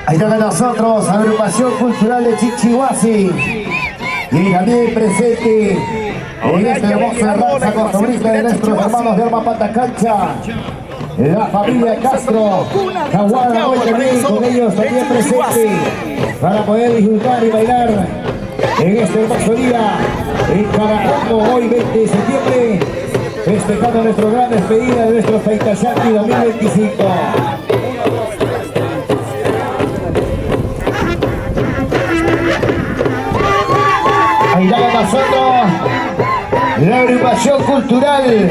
Ahí está con nosotros, Agrupación Cultural de Chichihuasi. Y también presente en este hermoso raza costumbrista de nuestros hermanos de Arma Patacancha, la familia Castro, Caguada, hoy también con ellos también presente para poder disfrutar y bailar en este hermoso día en Carajaco, hoy 20 de septiembre, festejando nuestra gran despedida de nuestro Feitashaki 2025. Ahí está con nosotros la agrupación cultural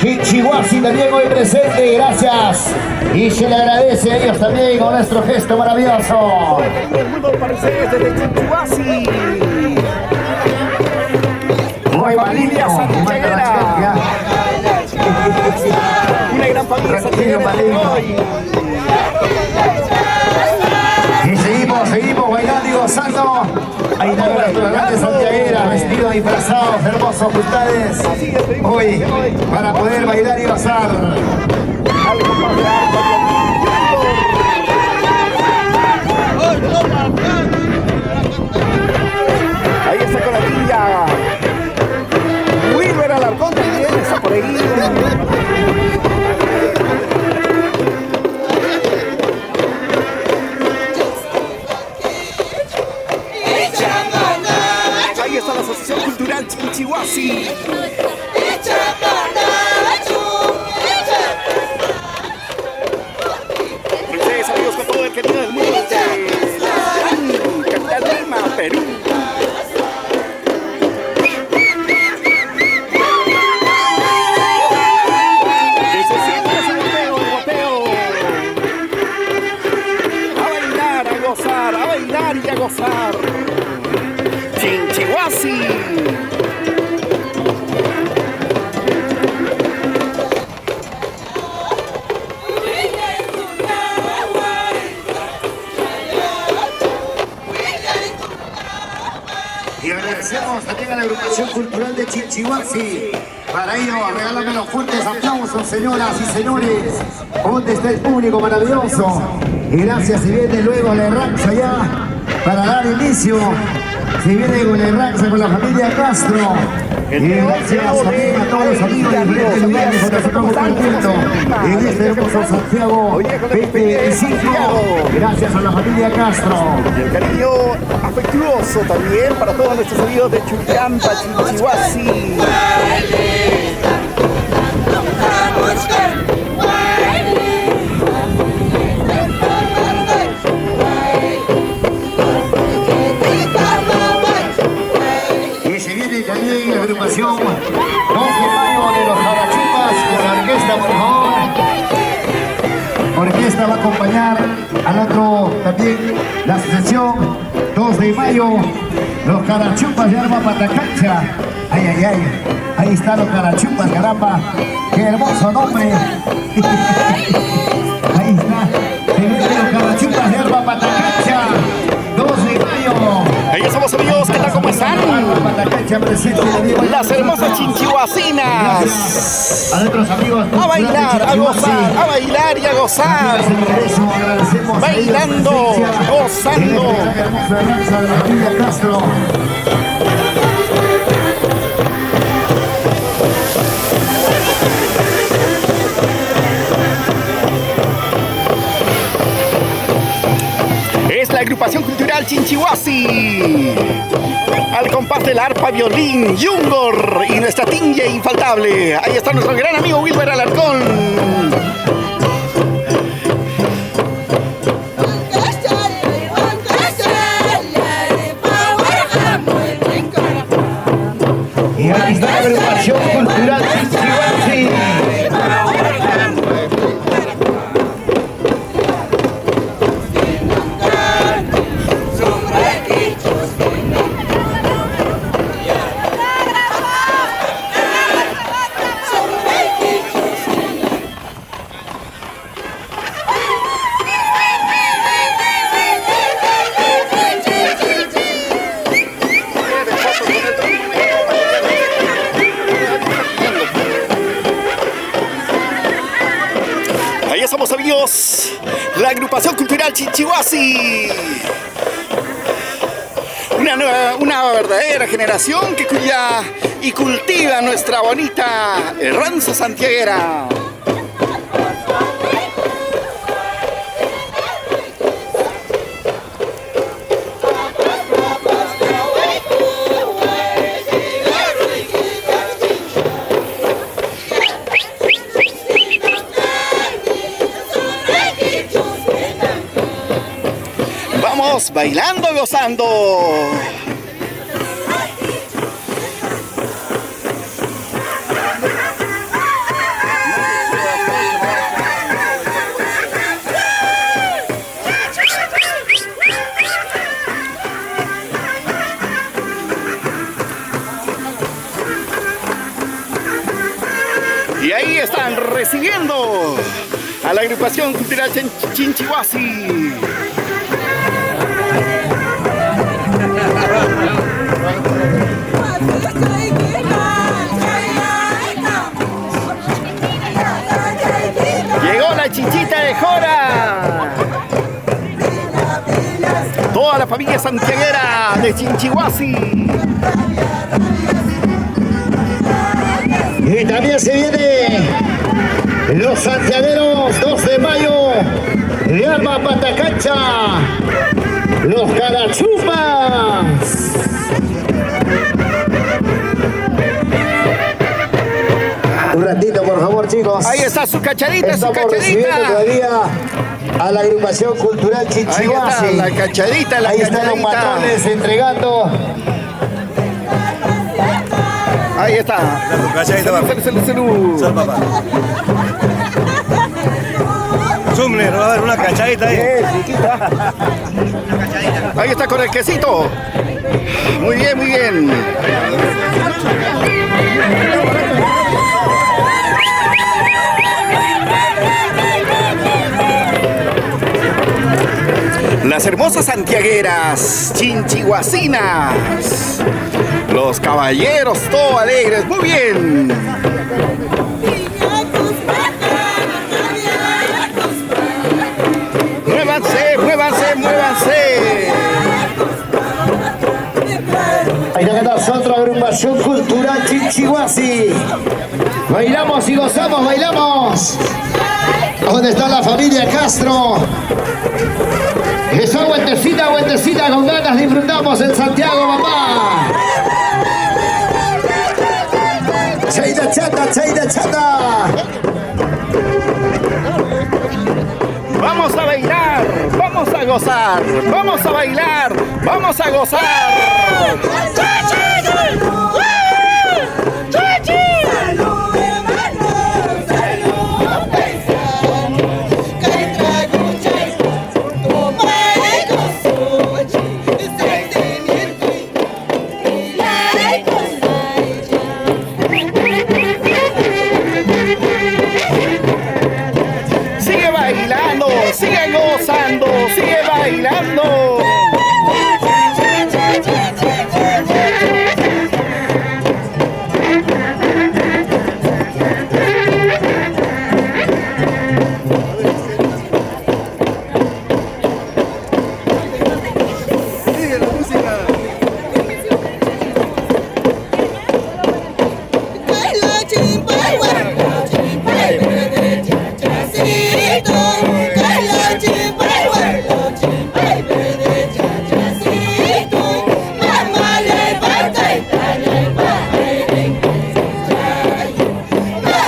Chichihuasi también hoy presente, gracias. Y se le agradece a ellos también con nuestro gesto maravilloso. El mundo parece desde Chichihuasi. Muy familia santiaguera. Una gran familia santiaguera hoy. Y seguimos bailando y gozando. Ahí están nuestros grandes santiagueras, vestidos disfrazados, hermosos ustedes. Hoy, para poder bailar y gozar. Ahí está con la niña. Wilber Alarcón también está por ahí. Ahí está la Asociación Cultural Chichihuasi. Ustedes amigos con todo el cariño del mundo de capital Lima, Perú. Que se sienta ese boteo, el boteo. A bailar, a gozar, a bailar y a gozar. Chichihuasi. Y agradecemos también a la agrupación cultural de Chichihuasi. Para ello, regálame los fuertes aplausos, señoras y señores. ¿Dónde está el público maravilloso? Y gracias, si viene luego la rancha ya para dar inicio. Si viene con la rancha con la familia Castro. Y gracias también a todos los amigos de diferentes lugares donde se estamos compartiendo en este hermoso Santiago 2025. Gracias a la familia Castro. Y el cariño afectuoso también para todos nuestros amigos de Chuquicampa, Chichihuasi. Y se viene también la agrupación 2 de mayo de los Jarachupas con la orquesta, por favor. Orquesta va a acompañar al otro también la asociación 2 de mayo, los Carachupas de Arma Patacancha. Ay, ay, ay, ahí están los Carachupas, caramba, qué hermoso nombre. Ahí está, se vienen los Carachupas de Arma Patacancha, 2 de mayo. Ahí estamos amigos, ¿qué tal? ¿Cómo están? Las hermosas chinchihuasinas. A nuestros amigos. A bailar, a gozar, a bailar y a gozar. Bailando, gozando. Es la agrupación cultural Chichihuasi. Al compás del arpa, violín, yungor y nuestra tinja infaltable. Ahí está nuestro gran amigo Wilber Alarcón. Y ahí está la agrupación cultural Chichihuasi. Chinchihuasi. Una verdadera generación que cuida y cultiva nuestra bonita ranza santiaguera. Vamos bailando y gozando. Y ahí están recibiendo a la agrupación cultural Chinchihuasi. Llegó la Chinchita de Jora. Toda la familia santiaguera de Chinchihuasi. Y también se viene los santiagueros 2 de mayo de Arma Patacancha, los Carachupas. Un ratito, por favor, chicos. Ahí está su cachadita, Estamos recibiendo todavía a la agrupación cultural Chinchihuasi. La cachadita, la Ahí cachadita. están los matones entregando. Ahí está. Salud. Papá. Sumner, va a haber una cachadita ahí. Ahí está con el quesito. Muy bien, muy bien. Las hermosas santiagueras chinchihuasinas. Los caballeros todo alegres. Muy bien. Muévanse, muévanse, muévanse. Ahí está nosotros, agrupación cultural Chinchihuasi. Bailamos y gozamos, bailamos. ¿Dónde está la familia Castro? Eso, vueltecita, vueltecita, con ganas disfrutamos en Santiago, papá. Chaita chata, chaita chata. Vamos a bailar, vamos a gozar, vamos a bailar, vamos a gozar. Sigue bailando, sigue gozando, sigue bailando.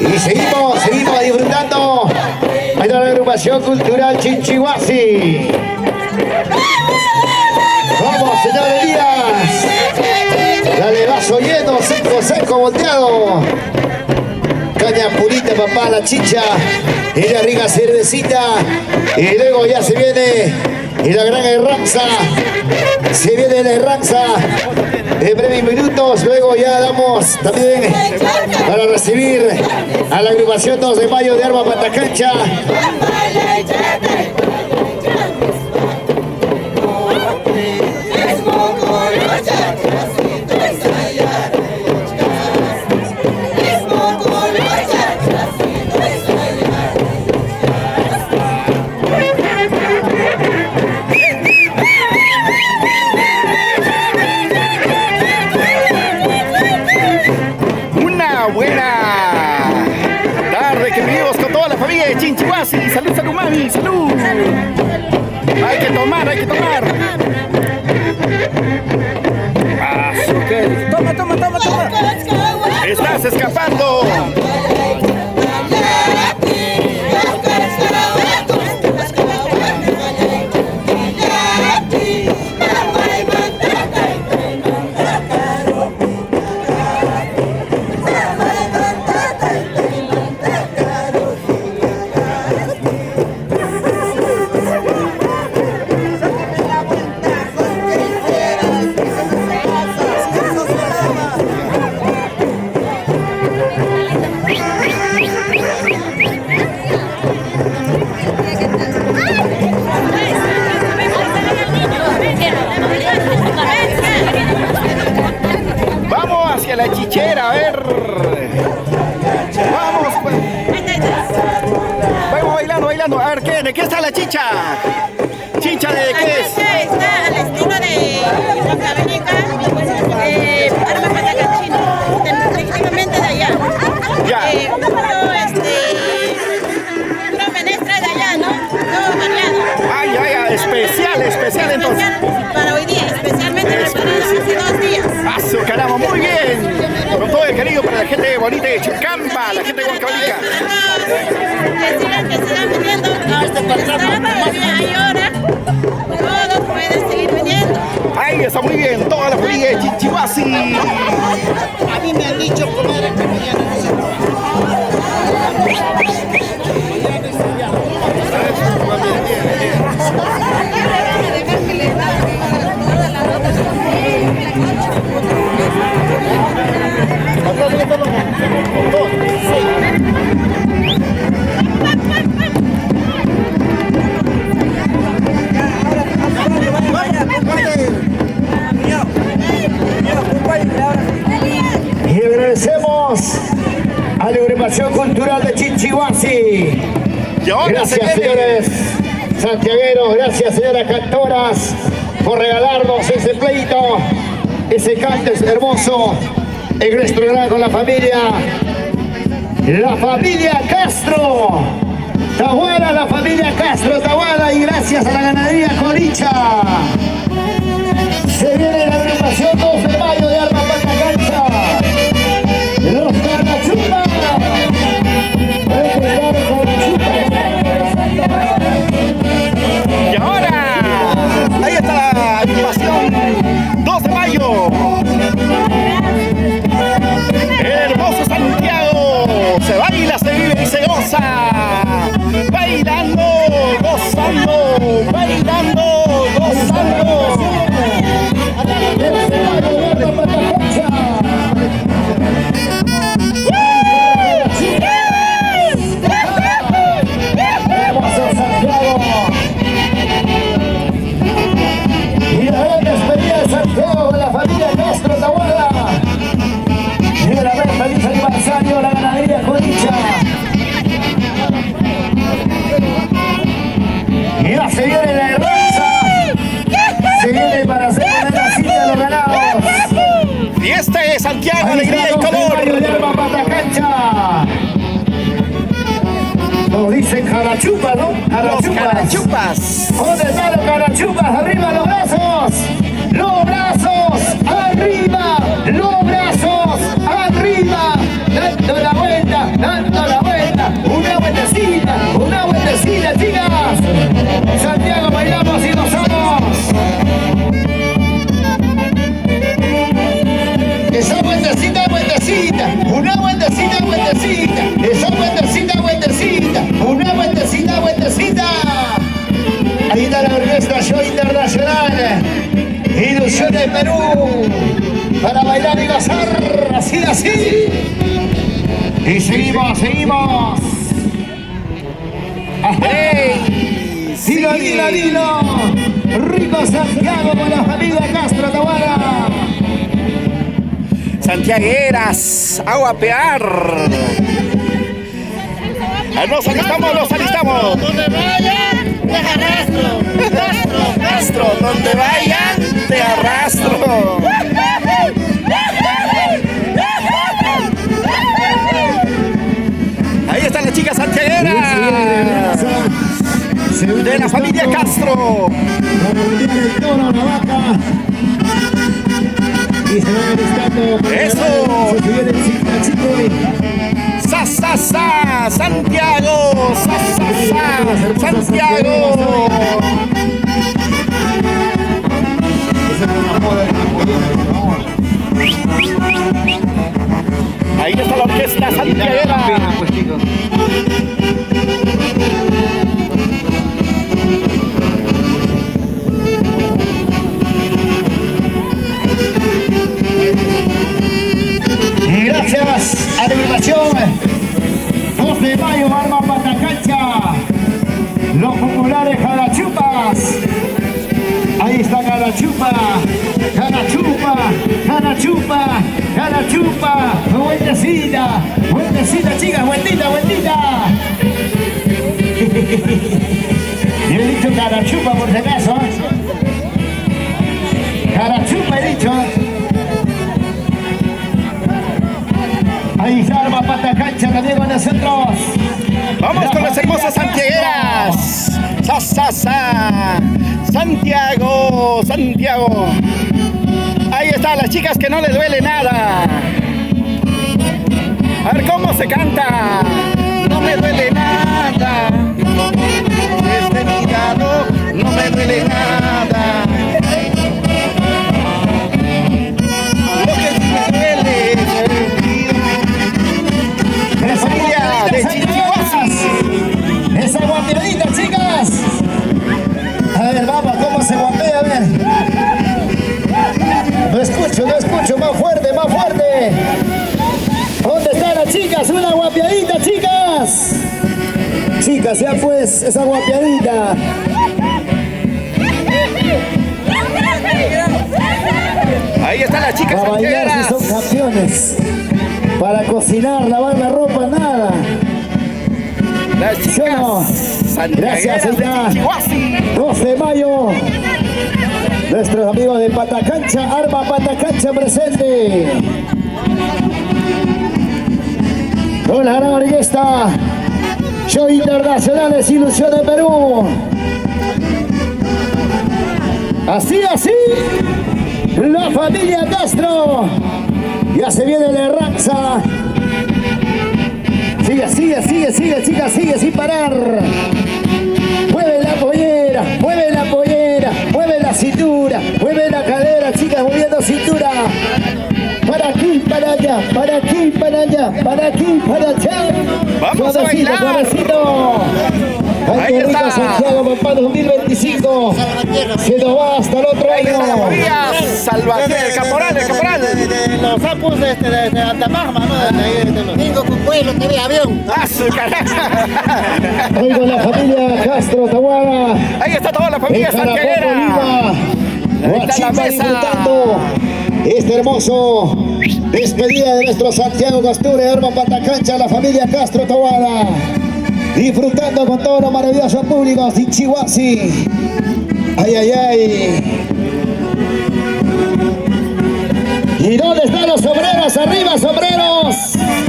Y seguimos disfrutando. Ahí está la agrupación cultural Chinchihuasi. Vamos, señor Elías. Dale, vaso lleno, seco, seco, volteado. Caña purita, papá, la chicha. Y la rica cervecita. Y luego ya se viene la gran herranza. Se viene la herranza. En breves minutos, luego ya damos también para recibir a la agrupación 2 de mayo de Arma Patacancha. tomar, hay que tomar. Ah, ok. Toma, toma, toma, toma. Estás escapando. Vamos hacia la chichera, a ver. Vamos, pues. Vamos bailando, bailando. A ver, ¿qué? ¿De qué está la chicha? ¿Chicha de qué es? Está al estilo de Cabenica, arma patacachino, técnicamente de allá. Ya. Una menestra de allá, ¿no? Todo variado. Ay, ay, ay, especial, especial entonces. Especial para hoy día, especialmente preparado hace 2 días. ¡Ah, su caramba! ¡Muy bien! Con todo el cariño para la gente bonita de Chicampa, la gente de Huancabanica. Que sigan viniendo. Hay hora. Todos pueden seguir viniendo. Ahí está muy bien, toda la familia de Chinchihuasi. A mí me han dicho, comadre, que mañana no se Y agradecemos a la agrupación cultural de Chinchihuasi. Gracias, señores santiagueros, gracias, señoras cantoras, por regalarnos ese pleito, ese cante hermoso en nuestro programa con la familia Castro Tahuara, la familia Castro Tahuara, y gracias a la ganadería Coricha. Se viene la agrupación 2 de mayo de Arma Patacancha. Los Carachupas. Y ahora, ahí está la agrupación 2 de mayo. El hermoso Santiago. Se baila, se vive y se goza. Bailando, gozando, bailando, gozando. Y la gran despedida de Santiago con la familia Castro Tahuara. Y la vez feliz aniversario a la ganadería Coricha. Y ya se viene la hermosa. Se viene para hacer la cita de los ganados. Fiesta de Santiago, Ahí alegría y está, 2 de mayo de color. Arma Patacancha. Nos dicen Carachupas, ¿no? Los Carachupas. ¿Dónde están los Carachupas? ¡Arriba los brazos! ¡Los brazos! ¡Arriba! ¡Los brazos! ¡Arriba! ¡Dando la vuelta! ¡Dando la vuelta! ¡Una vueltecita, chicas! Santiago, bailamos y gozamos. Esa vueltecita, vueltecita. Una vueltecita, vueltecita. Esa vueltecita, vueltecita. Una vueltecita, vueltecita. Ahí está la orquesta Show Internacional. Ilusiones Perú. Para bailar y gozar. Así, así. Y seguimos, seguimos. ¡Ey! Dilo, dilo, dilo. Rico Santiago con la familia Castro Tahuara. Santiagueras, a guapear. Nos alistamos, nos alistamos. Donde vaya, te arrastro. Castro, donde vaya, te arrastro. Ahí están las chicas santiagueras de la familia Castro. Castro. Para voltear el toro a la vaca. Y se va listando. Eso. Se viene el Chicachique. Sa, sa, sa, Santiago. Sa, sa, sa, Santiago. Ahí está la orquesta santiaguera. Y gracias a la invitación, 2 de mayo, Arma Patacancha, los populares Jarachupas. Ahí está Jarachupa, Jarachupa, Jarachupa, Jarachupa, vueltecita, chicas, vueltita. Yo he dicho Jarachupa por si acaso. Jarachupa he dicho. Ahí está Arma Patacancha también con nosotros. Vamos con las hermosas santiagueras. Sa, sa, sa. Santiago. Ahí están las chicas que no les duele nada. A ver cómo se canta. No me duele nada. Desde mi lado no me duele nada. Lo que sí me duele es familia de Chinchihuasi. Esa guapiadita, chicas. A ver, vamos, ¿cómo se guapea? A ver. No escucho, más fuerte. ¿Dónde están las chicas? Una guapiadita, chicas. Chicas, ya pues, esa guapiadita. Ahí están las chicas Para bailar santiagueras. si son campeones. Para cocinar, lavar la ropa, nada. Las ¿Sí o no? chicas santiagueras Gracias, de señor. Chinchihuasi. 2 de mayo. Nuestros amigos de Patacancha, Arma Patacancha presente. Con la gran orquesta Show Internacionales Ilusión de Perú. Así, la familia Castro. Ya se viene la ranza. Sigue, chicas, sigue sin parar. Mueve la pollera, mueve la cintura, mueve la cadera, chicas, moviendo cintura. Para aquí, para allá, para aquí, para allá, para aquí, para allá. Vamos a bailar. Suavecito. Ay, Ahí qué rico está. Santiago, papá, 2025. Se nos va hasta el otro Ahí está la año. familia Salvatierra, el caporal. De los sapos de Antapagma, ¿no? Vengo con vuelo, TV, avión. ¡Ah, su carajo! Hoy con la familia Castro Tahuara. Ahí está toda la familia En Jarapoto, santiaguera. Lima. Ahí está la Huachipa mesa. disfrutando este hermoso despedida de nuestro Santiago Casture, Arma Patacancha, la familia Castro Tahuara. Disfrutando con todo lo maravilloso público de Chinchihuasi. Ay. ¿Y dónde están los sombreros? Arriba, sombreros.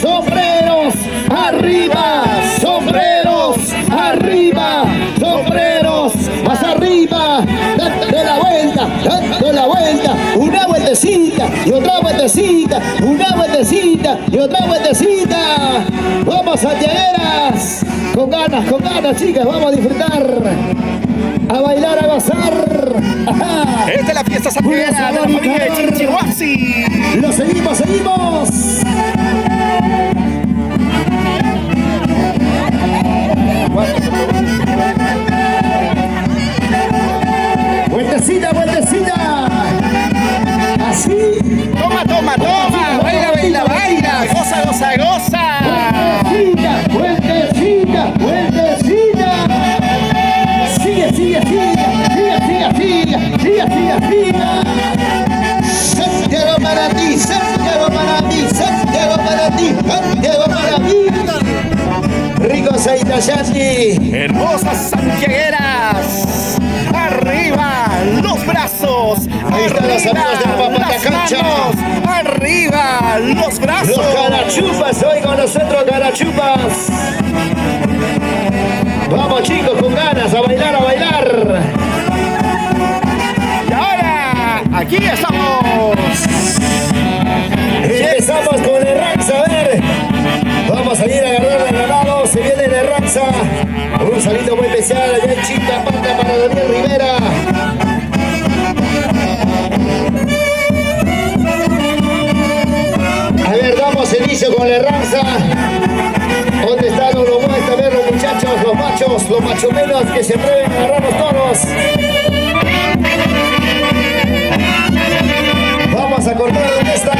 Sombreros, arriba. Sombreros, arriba. Sombreros, más arriba. Dando la vuelta. Una vueltecita y otra vueltecita. Una vueltecita y otra vueltecita. Vamos, santiagueras. Con ganas, chicas. Vamos a disfrutar. A bailar, a gozar. Ajá. Esta es la fiesta santiaguera de la familia de Chinchihuasi. Lo seguimos. Vueltecita. Así. Toma. Baila. Goza. Vueltecita. Sigue. Santiago para ti. Rico Saitayati. Hermosas santiagueras. Arriba los brazos. Ahí están los amigos de Arma las Patacancha. manos. Arriba los brazos. Los Carachupas, hoy con nosotros Carachupas. Vamos chicos, con ganas, a bailar, a bailar. Y ahora, aquí estamos. Empezamos con el Ranza, a ver. Vamos a ir a agarrar el ganado. Se viene el Ranza. Un saludo muy especial allá en Chintapata para Daniel Rivera. A ver, damos inicio con el Ranza. ¿Dónde están los muestran? A ver, los muchachos, los machos, los machomenos que se atreven a agarrar los toros. Vamos a cortar la orquesta.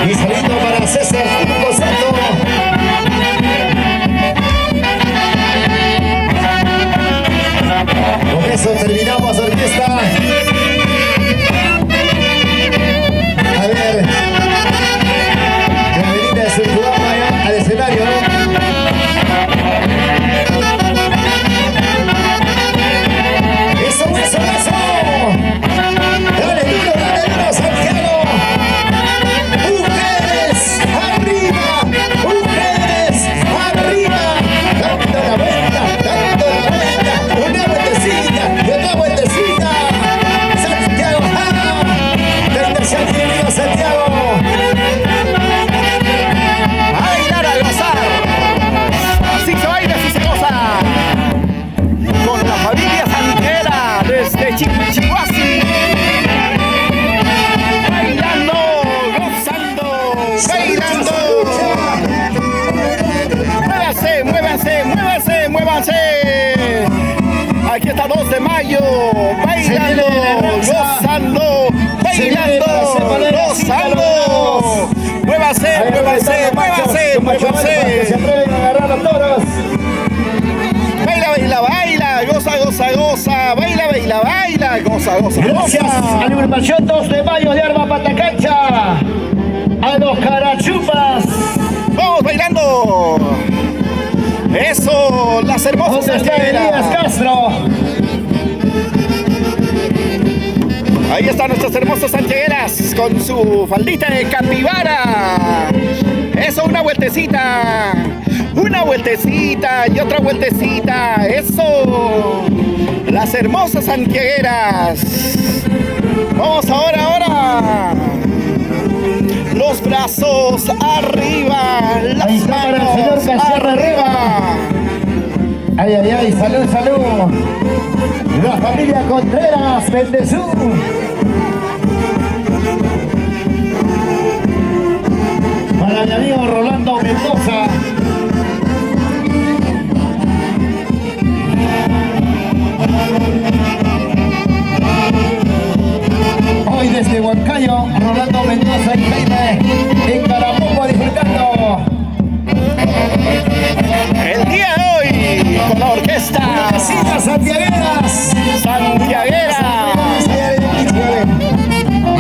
Y saliendo para César Soto. Con eso terminamos orquesta. A ver, Clavelita de Surcubamba ya al escenario, ¿no? Eso, eso, eso. Dale duro, Santiago. Mujeres arriba, mujeres arriba. Dando la vuelta, una vueltecita y otra vueltecita. Santiago, desde Santiago, Santiago. A bailar, a gozar. Así se baila, así se goza. Con la familia santiaguera desde Chinchihuasi. Bailando, gozando, bailando. Muévanse, muévanse, muévanse, muévanse. Aquí está 2 de mayo. Bailando, gozando, bailando, gozando. Muévanse, muévanse, muévanse, muévanse. Se atreven a agarrar los toros. Baila, baila, baila, goza, goza, goza, baila, baila, baila, goza, goza, Gracias goza. a la agrupación 2 de mayo de Arma Patacancha. A los Carachupas. Vamos bailando. Eso, las hermosas ¿Dónde está Elías santiagueras. Castro? Ahí están nuestras hermosas santiagueras con su faldita de capibara. Eso, una vueltecita y otra vueltecita. Eso, las hermosas santiagueras. Vamos ahora. Los brazos arriba, las Ahí está para el señor manos Casierra arriba. Ay, ay, ay, salud, salud. La familia Contreras, Bendezú. Para mi amigo Rolando Mendoza. Hoy desde Huancayo, Rolando Mendoza y Jaime en Carabobo disfrutando. El día de hoy con la orquesta Vecinas santiagueras. santiaguera.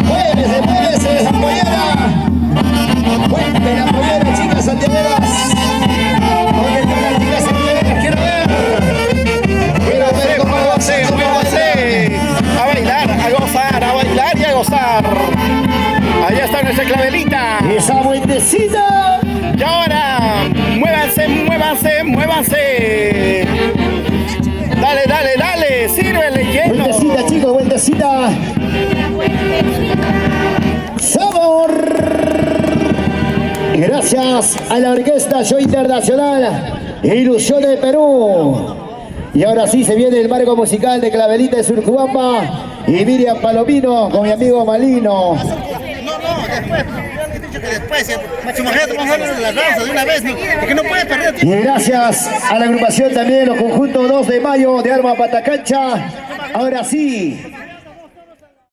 Muévese, apoyera. Cuenten, apoyera, chicas santiagueras. ¿Dónde están las chicas santiagueras? Quiero ver cómo Muévanse, muévanse. A bailar, a gozar, a bailar y a gozar. Allá está nuestra Clavelita. esa vueltecita. Y ahora, muévanse, muévanse, muévanse. Dale, dale, dale, sírvele lleno. Vueltecita, chicos, vueltecita. ¡Sabor! Gracias a la Orquesta Show Internacional Ilusión de Perú. Y ahora sí se viene el marco musical de Clavelita de Surcubamba y Miriam Palomino con mi amigo Malino. Después, macho, imagínate, vamos a hablar de la danza de una vez, ¿no? Porque no puede perder tiempo. Y gracias a la agrupación también, los conjuntos 2 de mayo de Arma Patacancha. Ahora sí,